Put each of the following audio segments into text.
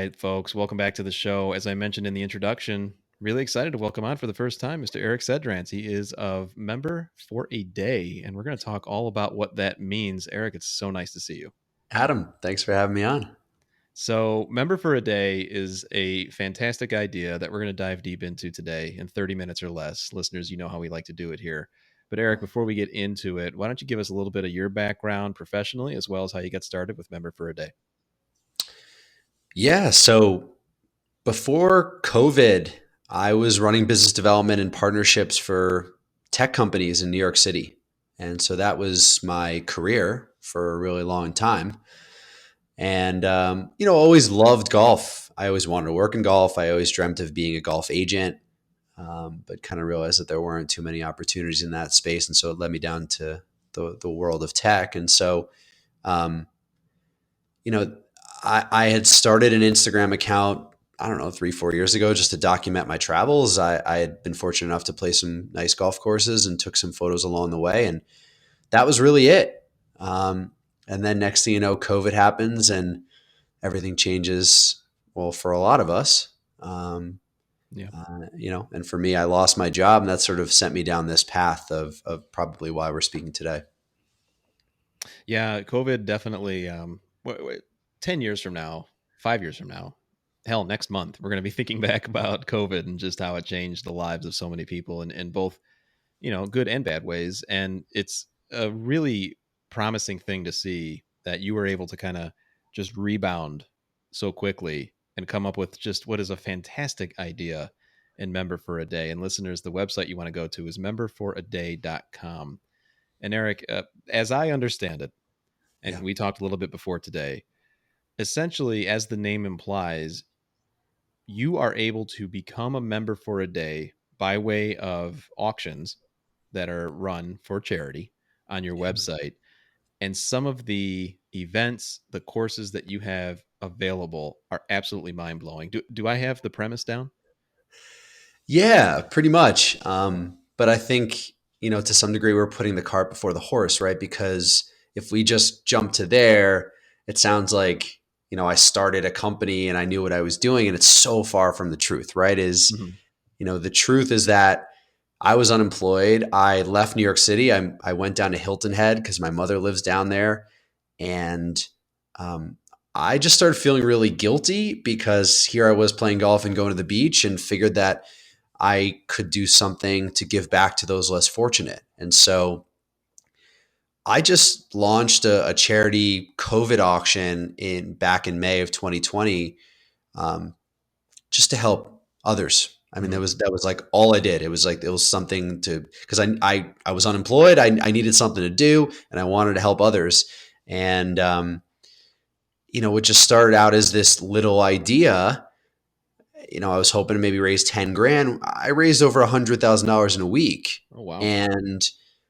right, folks, welcome back to the show. As I mentioned in the introduction, really excited to welcome on for the first time Mr. Eric Sedransk. He is of Member for a Day, and we're going to talk all about what that means. Eric, it's so nice to see you. Adam, thanks for having me on. So, Member for a Day is a fantastic idea that we're going to dive deep into today in 30 minutes or less. Listeners, you know how we like to do it here. But Eric, before we get into it, why don't you give us a little bit of your background professionally, as well as how you got started with Member for a Day? Yeah, so before COVID, I was running business development and partnerships for tech companies in New York City. And so that was my career for a really long time. And, always loved golf. I always wanted to work in golf. I always dreamt of being a golf agent, but kind of realized that there weren't too many opportunities in that space. And so it led me down to the world of tech. And so, um, I had started an Instagram account, I don't know, 3-4 years ago, just to document my travels. I had been fortunate enough to play some nice golf courses and took some photos along the way. And that was really it. And then next thing you know, COVID happens and everything changes. Well, for a lot of us, and for me, I lost my job, and that sort of sent me down this path of probably why we're speaking today. Yeah, COVID definitely, 10 years from now, 5 years from now, hell, next month, we're going to be thinking back about COVID and just how it changed the lives of so many people in both, good and bad ways. And it's a really promising thing to see that you were able to kind of just rebound so quickly and come up with just what is a fantastic idea in Member for a Day. And listeners, the website you want to go to is memberforaday.com. And Eric, as I understand it, and we talked a little bit before today, essentially, as the name implies, you are able to become a member for a day by way of auctions that are run for charity on your website. And some of the events, the courses that you have available are absolutely mind-blowing. Do I have the premise down? Yeah, pretty much. But I think, to some degree, we're putting the cart before the horse, right? Because if we just jump to there, it sounds like, I started a company and I knew what I was doing, and it's so far from the truth, right? The truth is that I was unemployed. I left New York City. I went down to Hilton Head because my mother lives down there. And I just started feeling really guilty because here I was playing golf and going to the beach, and figured that I could do something to give back to those less fortunate. And so I just launched a charity COVID auction back in May of 2020, just to help others. I mean, that was like all I did. It was something because I was unemployed. I needed something to do, and I wanted to help others. And, it just started out as this little idea. I was hoping to maybe raise 10 grand. I raised over $100,000 in a week. Oh, wow. And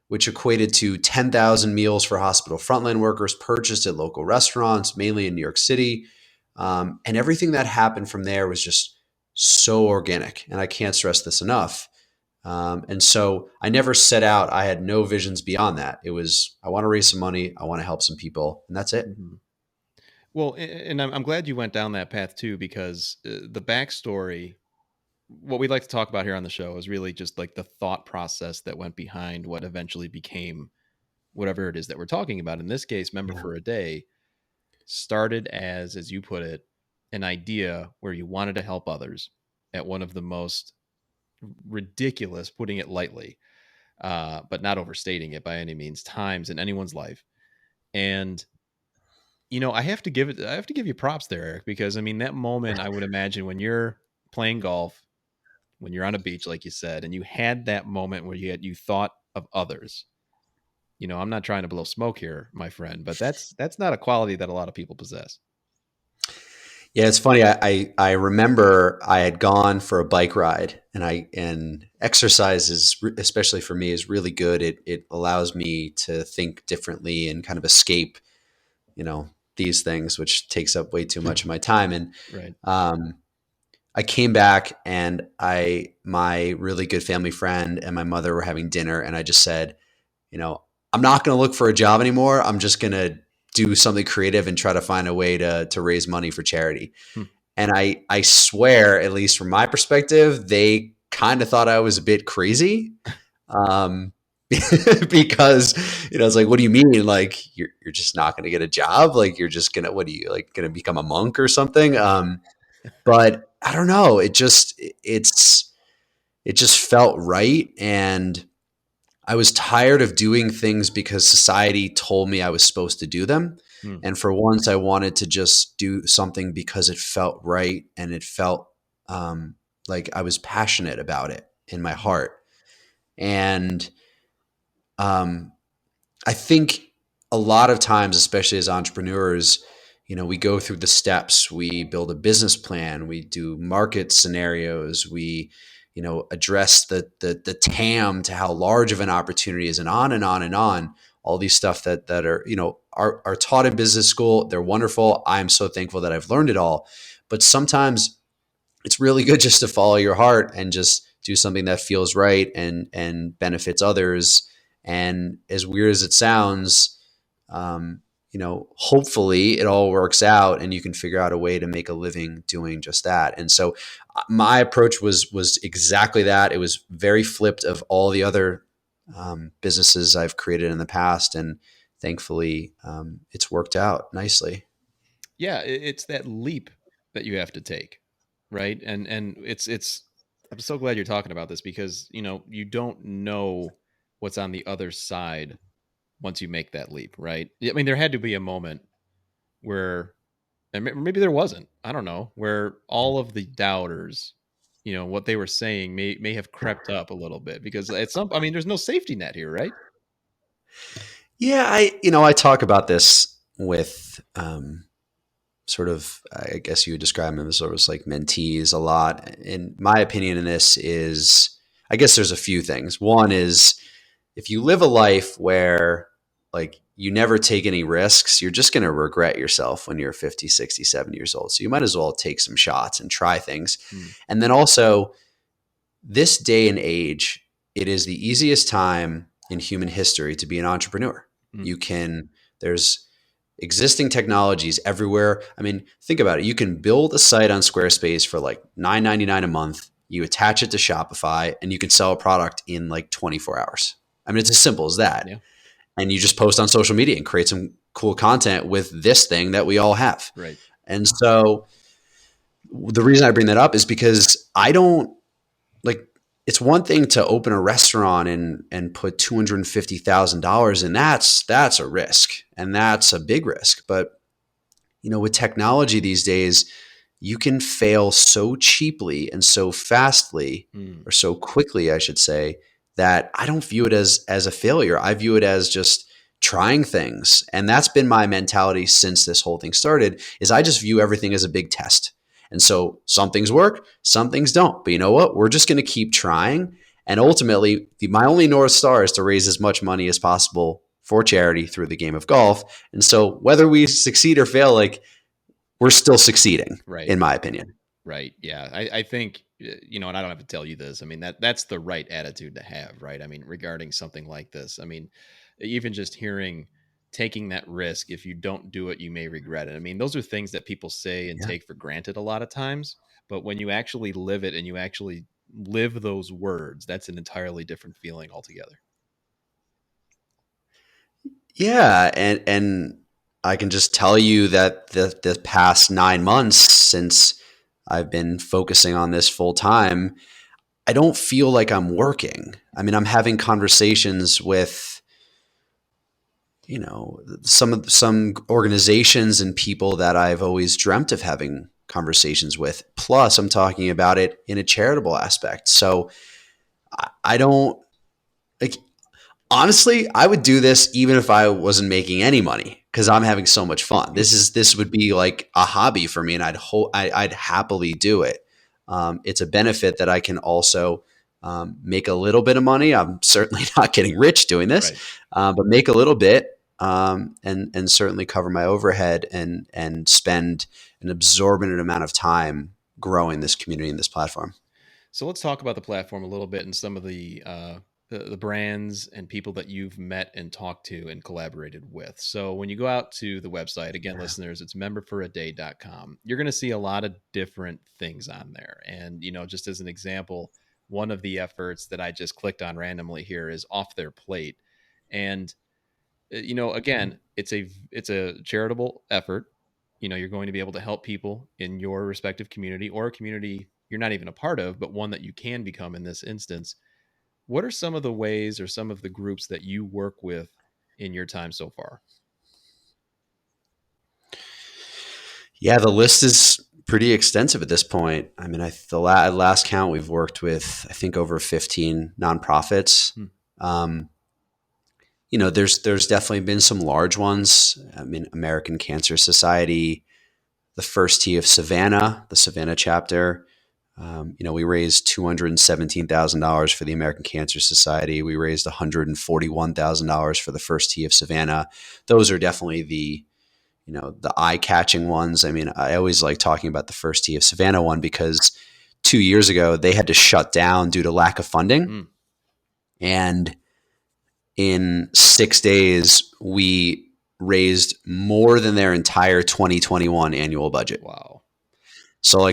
which equated to 10,000 meals for hospital frontline workers purchased at local restaurants, mainly in New York City. And everything that happened from there was just so organic. And I can't stress this enough. And so I never set out. I had no visions beyond that. It was, I want to raise some money. I want to help some people. And that's it. Mm-hmm. Well, and I'm glad you went down that path too, because the backstory, what we like to talk about here on the show is really just like the thought process that went behind what eventually became whatever it is that we're talking about. In this case, Member for a Day started as you put it, an idea where you wanted to help others at one of the most ridiculous, putting it lightly, but not overstating it by any means, times in anyone's life. And I have to give you props there, Eric, because I mean, that moment, I would imagine when you're playing golf, when you're on a beach, like you said, and you had that moment where you thought of others. I'm not trying to blow smoke here, my friend, but that's not a quality that a lot of people possess. Yeah, it's funny. I remember I had gone for a bike ride, and exercise is, especially for me, is really good. It allows me to think differently and kind of escape, these things, which takes up way too much of my time. And right. I came back, and my really good family friend and my mother were having dinner, and I just said, I'm not going to look for a job anymore. I'm just going to do something creative and try to find a way to raise money for charity. And I swear, at least from my perspective, they kind of thought I was a bit crazy. Um, because it's like, what do you mean? Like you're just not going to get a job? Like you're just gonna, what are you, like, going to become a monk or something? But I don't know. It just felt right, and I was tired of doing things because society told me I was supposed to do them. Hmm. And for once, I wanted to just do something because it felt right, and it felt like I was passionate about it in my heart. And um, I think a lot of times, especially as entrepreneurs, we go through the steps. We build a business plan. We do market scenarios. We, address the TAM to how large of an opportunity is, and on and on and on. All these stuff that are, are taught in business school. They're wonderful. I'm so thankful that I've learned it all. But sometimes it's really good just to follow your heart and just do something that feels right and benefits others. And as weird as it sounds, hopefully it all works out and you can figure out a way to make a living doing just that. And so my approach was exactly that. It was very flipped of all the other businesses I've created in the past, and thankfully it's worked out nicely. Yeah, it's that leap that you have to take, right? And it's I'm so glad you're talking about this because, you don't know what's on the other side once you make that leap, right? I mean, there had to be a moment where, and maybe there wasn't, I don't know, where all of the doubters, what they were saying may have crept up a little bit because at some, I mean, there's no safety net here, right? Yeah, I talk about this with sort of, I guess you would describe them as sort of like mentees a lot. And my opinion in this is, I guess there's a few things. One is, if you live a life where like you never take any risks, you're just going to regret yourself when you're 50, 60, 70 years old. So you might as well take some shots and try things. Hmm. And then also, this day and age, it is the easiest time in human history to be an entrepreneur. Hmm. You can, there's existing technologies everywhere. I mean, think about it. You can build a site on Squarespace for like $9.99 a month. You attach it to Shopify and you can sell a product in like 24 hours. I mean, it's as simple as that. Yeah. And you just post on social media and create some cool content with this thing that we all have. Right. And so the reason I bring that up is because I don't, like, it's one thing to open a restaurant and put $250,000 in. That's a risk, and that's a big risk. But with technology these days, you can fail so cheaply and so fastly, Hmm. or so quickly, I should say, that I don't view it as a failure. I view it as just trying things. And that's been my mentality since this whole thing started, is I just view everything as a big test. And so some things work, some things don't. But you know what? We're just going to keep trying. And ultimately, my only North Star is to raise as much money as possible for charity through the game of golf. And so whether we succeed or fail, like, we're still succeeding, Right. in my opinion. Right. Yeah. I think, and I don't have to tell you this. I mean, that's the right attitude to have, right? I mean, regarding something like this, I mean, even just hearing taking that risk, if you don't do it, you may regret it. I mean, those are things that people say and Yeah. take for granted a lot of times. But when you actually live it and you actually live those words, that's an entirely different feeling altogether. Yeah. And I can just tell you that the past 9 months since I've been focusing on this full time, I don't feel like I'm working. I mean, I'm having conversations with, some organizations and people that I've always dreamt of having conversations with. Plus, I'm talking about it in a charitable aspect. So I don't, like, honestly, I would do this even if I wasn't making any money because I'm having so much fun. This would be like a hobby for me, and I'd happily do it. It's a benefit that I can also make a little bit of money. I'm certainly not getting rich doing this, Right. but make a little bit, and certainly cover my overhead and spend an absorbent amount of time growing this community and this platform. So let's talk about the platform a little bit and some of the the brands and people that you've met and talked to and collaborated with. So when you go out to the website, again, listeners, it's memberforaday.com. You're going to see a lot of different things on there. And, just as an example, one of the efforts that I just clicked on randomly here is Off Their Plate. And, again, it's a charitable effort. You're going to be able to help people in your respective community or a community you're not even a part of, but one that you can become in this instance. What are some of the ways or some of the groups that you work with in your time so far? Yeah, the list is pretty extensive at this point. I mean, the last count, we've worked with, I think, over 15 nonprofits. There's definitely been some large ones. I mean, American Cancer Society, the First Tee of Savannah, the Savannah chapter. We raised $217,000 for the American Cancer Society. We raised $141,000 for the First Tee of Savannah. Those are definitely the eye-catching ones. I mean, I always like talking about the First Tee of Savannah one because 2 years ago they had to shut down due to lack of funding. And in 6 days, we raised more than their entire 2021 annual budget. Wow. So I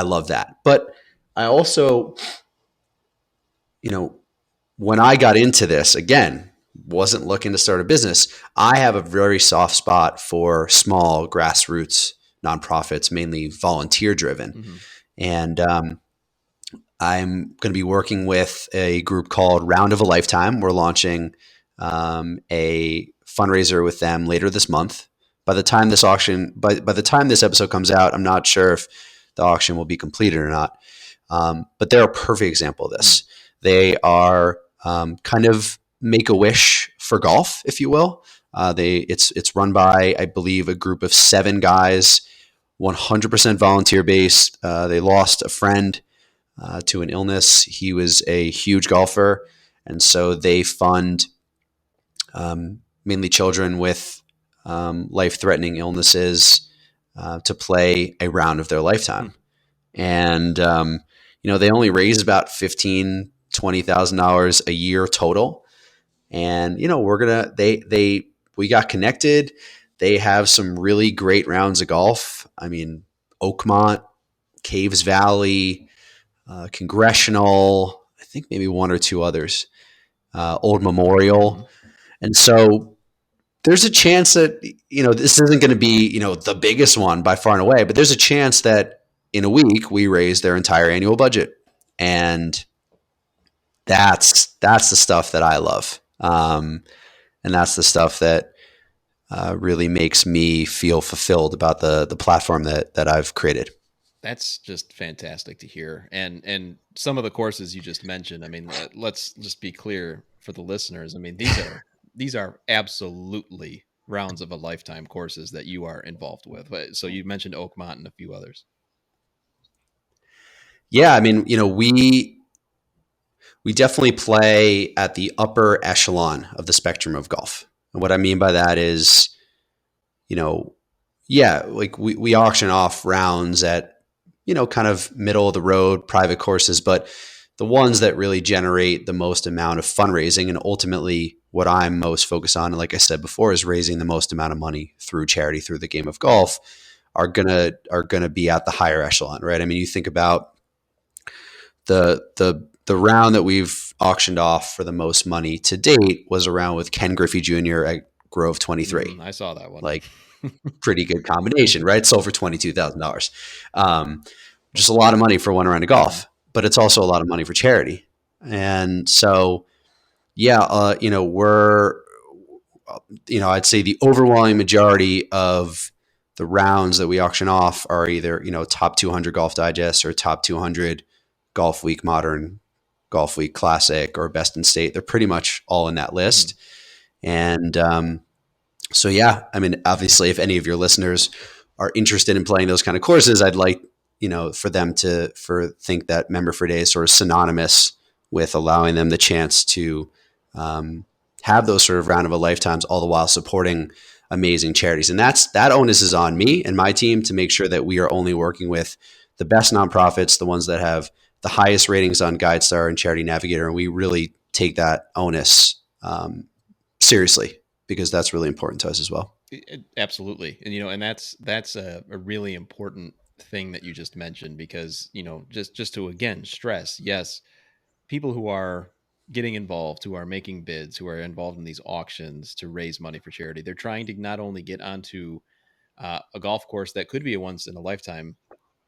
love that. But I also, when I got into this, again, wasn't looking to start a business. I have a very soft spot for small grassroots nonprofits, mainly volunteer driven. And I'm going to be working with a group called Round of a Lifetime. We're launching a fundraiser with them later this month. By the time this episode comes out, I'm not sure if the auction will be completed or not. But they're a perfect example of this. They are kind of Make-A-Wish for golf, if you will. It's run by, I believe, a group of 7 guys, 100% volunteer based. They lost a friend to an illness. He was a huge golfer, and so they fund mainly children with life-threatening illnesses to play a round of their lifetime. And they only raise about $15,000, $20,000 a year total. And we got connected. They have some really great rounds of golf. I mean, Oakmont, Caves Valley, Congressional, I think maybe 1 or 2 others, Old Memorial. And so there's a chance that, this isn't going to be, the biggest one by far and away, but there's a chance that in a week we raise their entire annual budget. And that's the stuff that I love. And that's the stuff that really makes me feel fulfilled about the platform that I've created. That's just fantastic to hear. And some of the courses you just mentioned, I mean, let's just be clear for the listeners. I mean, these are absolutely rounds of a lifetime courses that you are involved with. So you mentioned Oakmont and a few others. Yeah, I mean, we definitely play at the upper echelon of the spectrum of golf. And what I mean by that is, we auction off rounds at, kind of middle of the road private courses, but the ones that really generate the most amount of fundraising and ultimately what I'm most focused on, and like I said before, is raising the most amount of money through charity, through the game of golf, are gonna be at the higher echelon, right? I mean, you think about the round that we've auctioned off for the most money to date was a round with Ken Griffey Jr. at Grove 23. I saw that one. Like, pretty good combination, right? Sold for $22,000. Just a lot of money for one round of golf, but it's also a lot of money for charity. And so, I'd say the overwhelming majority of the rounds that we auction off are either, top 200 Golf Digest or top 200 Golf Week Modern, Golf Week Classic, or Best in State. They're pretty much all in that list. And I mean, obviously, if any of your listeners are interested in playing those kind of courses, I'd like, for them to think that Member for Day is sort of synonymous with allowing them the chance to have those sort of round of a lifetimes, all the while supporting amazing charities. And that onus is on me and my team to make sure that we are only working with the best nonprofits, the ones that have the highest ratings on GuideStar and Charity Navigator, and we really take that onus seriously because that's really important to us as well. Absolutely. And, and that's a really important thing that you just mentioned, because, just to, again, stress, yes, people who are getting involved, who are making bids, who are involved in these auctions to raise money for charity, they're trying to not only get onto a golf course that could be a once in a lifetime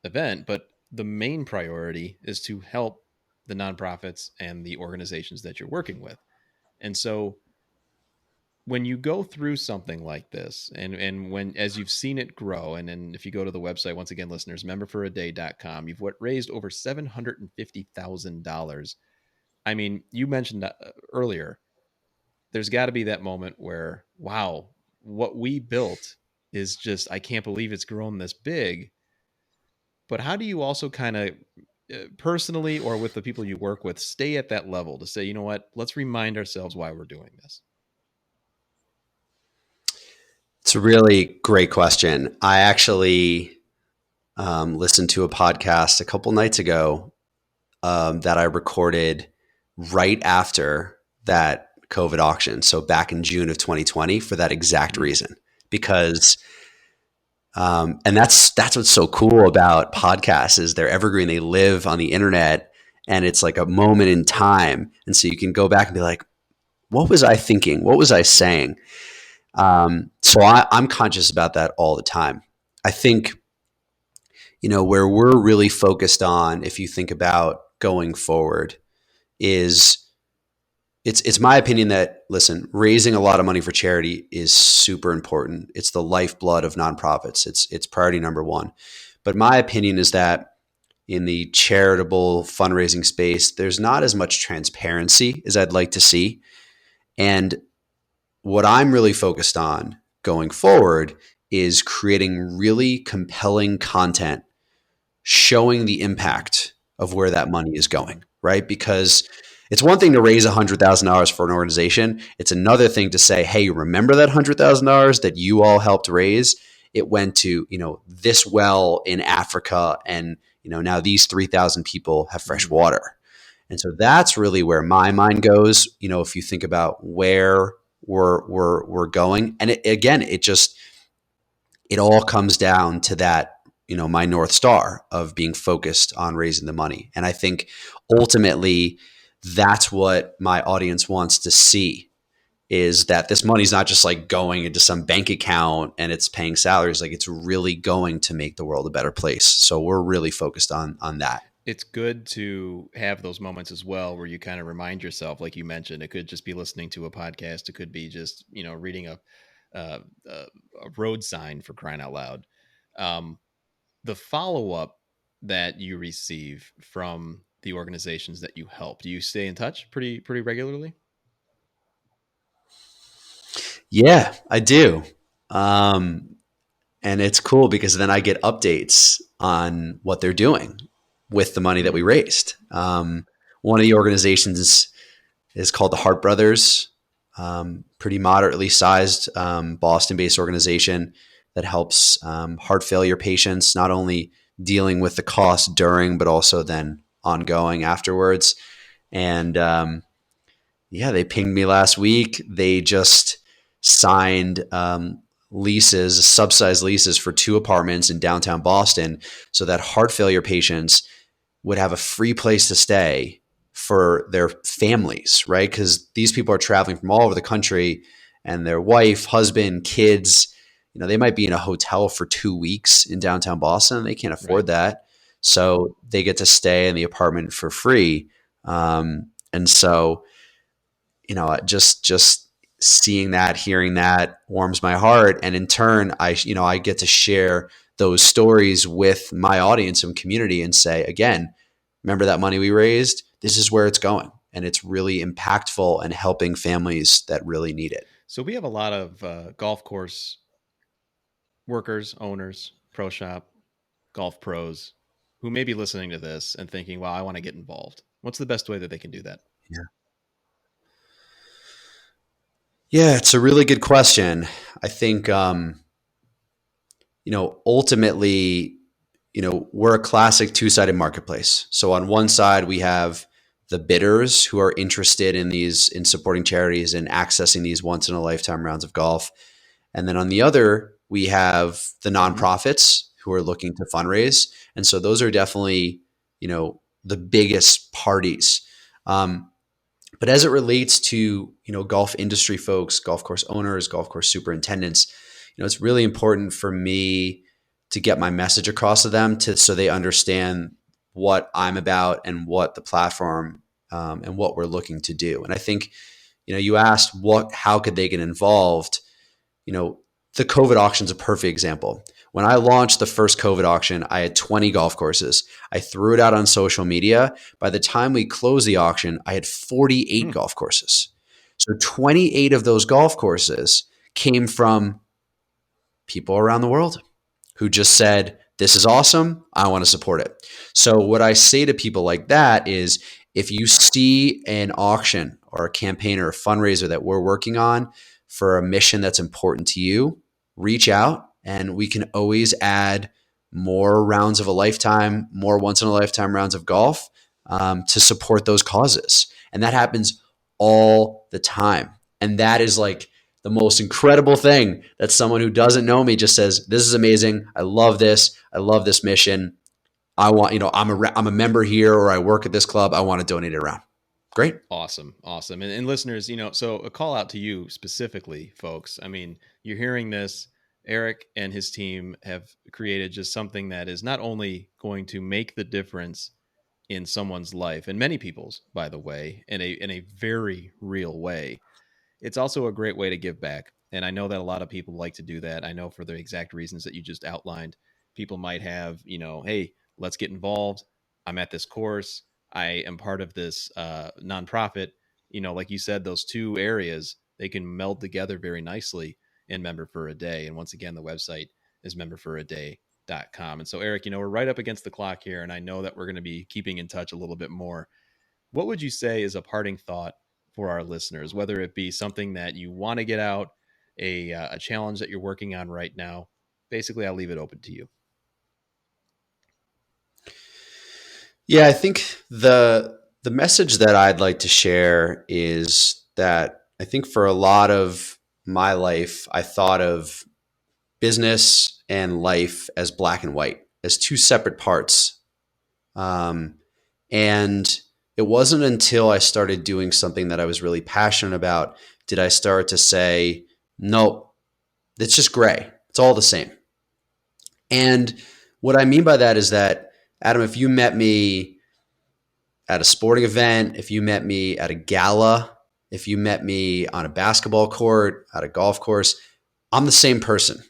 event, but the main priority is to help the nonprofits and the organizations that you're working with. And so when you go through something like this, and when, as you've seen it grow, and then if you go to the website, once again, listeners, memberforaday.com, you've raised over $750,000. I mean, you mentioned earlier, there's got to be that moment where, wow, what we built is just, I can't believe it's grown this big. But how do you also kind of personally, or with the people you work with, stay at that level to say, you know what, let's remind ourselves why we're doing this? It's a really great question. I actually listened to a podcast a couple nights ago that I recorded right after that COVID auction. So back in June of 2020 for that exact reason, because and that's what's so cool about podcasts is they're evergreen. They live on the internet and it's like a moment in time. And so you can go back and be like, what was I thinking? What was I saying? So I'm conscious about that all the time. I think, where we're really focused on, if you think about going forward, is it's my opinion that, listen, raising a lot of money for charity is super important. It's the lifeblood of nonprofits. It's priority number one. But my opinion is that in the charitable fundraising space, there's not as much transparency as I'd like to see. And what I'm really focused on going forward is creating really compelling content showing the impact of where that money is going, right? Because it's one thing to raise $100,000 for an organization. It's another thing to say, hey, remember that $100,000 that you all helped raise? It went to, this well in Africa, and, now these 3,000 people have fresh water. And so that's really where my mind goes. If you think about where we're going, and it all comes down to that, my North Star of being focused on raising the money. And I think ultimately that's what my audience wants to see, is that this money's not just like going into some bank account and it's paying salaries. Like, it's really going to make the world a better place. So we're really focused on that. It's good to have those moments as well where you kind of remind yourself, like you mentioned, it could just be listening to a podcast. It could be just, reading a road sign, for crying out loud. The follow-up that you receive from the organizations that you help, do you stay in touch pretty regularly? Yeah, I do. And it's cool because then I get updates on what they're doing with the money that we raised. One of the organizations is called the Hart Brothers, pretty moderately sized Boston-based organization that helps heart failure patients, not only dealing with the cost during, but also then ongoing afterwards. And they pinged me last week. They just signed leases, subsidized leases for 2 apartments in downtown Boston, so that heart failure patients would have a free place to stay for their families, right? Because these people are traveling from all over the country, and their wife, husband, kids, they might be in a hotel for 2 weeks in downtown Boston. They can't afford that. So they get to stay in the apartment for free. And so, just seeing that, hearing that warms my heart. And in turn, I get to share those stories with my audience and community and say, again, remember that money we raised? This is where it's going. And it's really impactful and helping families that really need it. So we have a lot of golf course workers, owners, pro shop, golf pros who may be listening to this and thinking, wow, I want to get involved. What's the best way that they can do that? Yeah, it's a really good question. I think, ultimately, we're a classic two-sided marketplace. So on one side, we have the bidders who are interested in supporting charities and accessing these once in a lifetime rounds of golf. And then on the other, we have the Mm-hmm. nonprofits who are looking to fundraise. And so those are definitely, the biggest parties. But as it relates to, golf industry folks, golf course owners, golf course superintendents, it's really important for me to get my message across to them so they understand what I'm about and what the platform and what we're looking to do. And I think, you asked how could they get involved? The COVID auction is a perfect example. When I launched the first COVID auction, I had 20 golf courses. I threw it out on social media. By the time we closed the auction, I had 48 golf courses. So 28 of those golf courses came from people around the world who just said, this is awesome. I want to support it. So what I say to people like that is, if you see an auction or a campaign or a fundraiser that we're working on for a mission that's important to you, reach out and we can always add more rounds of a lifetime, more once in a lifetime rounds of golf to support those causes. And that happens all the time. And that is like the most incredible thing, that someone who doesn't know me just says, this is amazing. I love this. I love this mission. I want, I'm a member here, or I work at this club. I want to donate it around. Great. Awesome. And listeners, so a call out to you specifically, folks. I mean, you're hearing this. Eric and his team have created just something that is not only going to make the difference in someone's life, and many people's, by the way, in a very real way. It's also a great way to give back. And I know that a lot of people like to do that. I know for the exact reasons that you just outlined, people might have, hey, let's get involved. I'm at this course. I am part of this nonprofit. Like you said, those two areas, they can meld together very nicely in Member for a Day. And once again, the website is memberforaday.com. And so, Eric, we're right up against the clock here, and I know that we're going to be keeping in touch a little bit more. What would you say is a parting thought for our listeners, whether it be something that you want to get out, a challenge that you're working on right now? Basically, I'll leave it open to you. Yeah, I think the message that I'd like to share is that I think for a lot of my life, I thought of business and life as black and white, as two separate parts. And it wasn't until I started doing something that I was really passionate about did I start to say, no, it's just gray. It's all the same. And what I mean by that is that, Adam, if you met me at a sporting event, if you met me at a gala, if you met me on a basketball court, at a golf course, I'm the same person.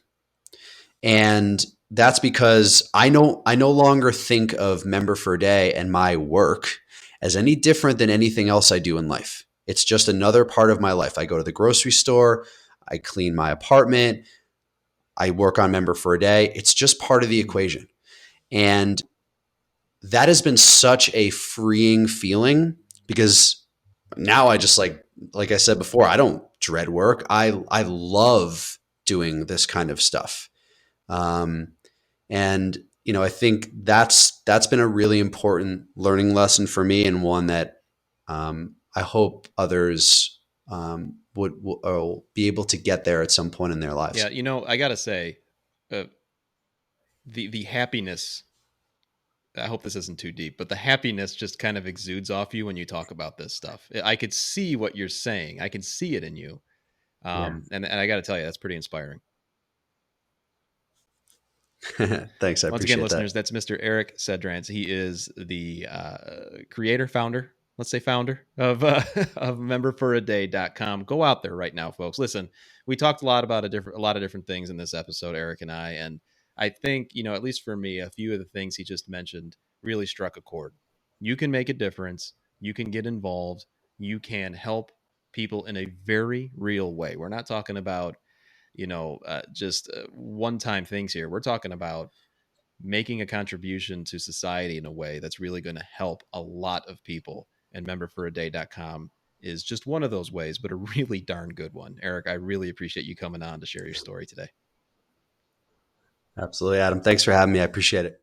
And that's because I no longer think of Member for a Day and my work as any different than anything else I do in life. It's just another part of my life. I go to the grocery store, I clean my apartment, I work on Member for a Day. It's just part of the equation. And that has been such a freeing feeling, because now I just like I said before, I don't dread work. I love doing this kind of stuff. And I think that's been a really important learning lesson for me, and one that I hope others will be able to get there at some point in their lives. Yeah, I gotta say, the happiness. I hope this isn't too deep, but the happiness just kind of exudes off you when you talk about this stuff. I could see what you're saying. I can see it in you. And I got to tell you, that's pretty inspiring. Thanks. I Once appreciate again, listeners, that. that's Mr. Eric Sedransk. He is the founder of of memberforaday.com. Go out there right now, folks. Listen, we talked a lot about a lot of different things in this episode, Eric and I, and I think, at least for me, a few of the things he just mentioned really struck a chord. You can make a difference. You can get involved. You can help people in a very real way. We're not talking about, just one-time things here. We're talking about making a contribution to society in a way that's really going to help a lot of people. And memberforaday.com is just one of those ways, but a really darn good one. Eric, I really appreciate you coming on to share your story today. Absolutely, Adam. Thanks for having me. I appreciate it.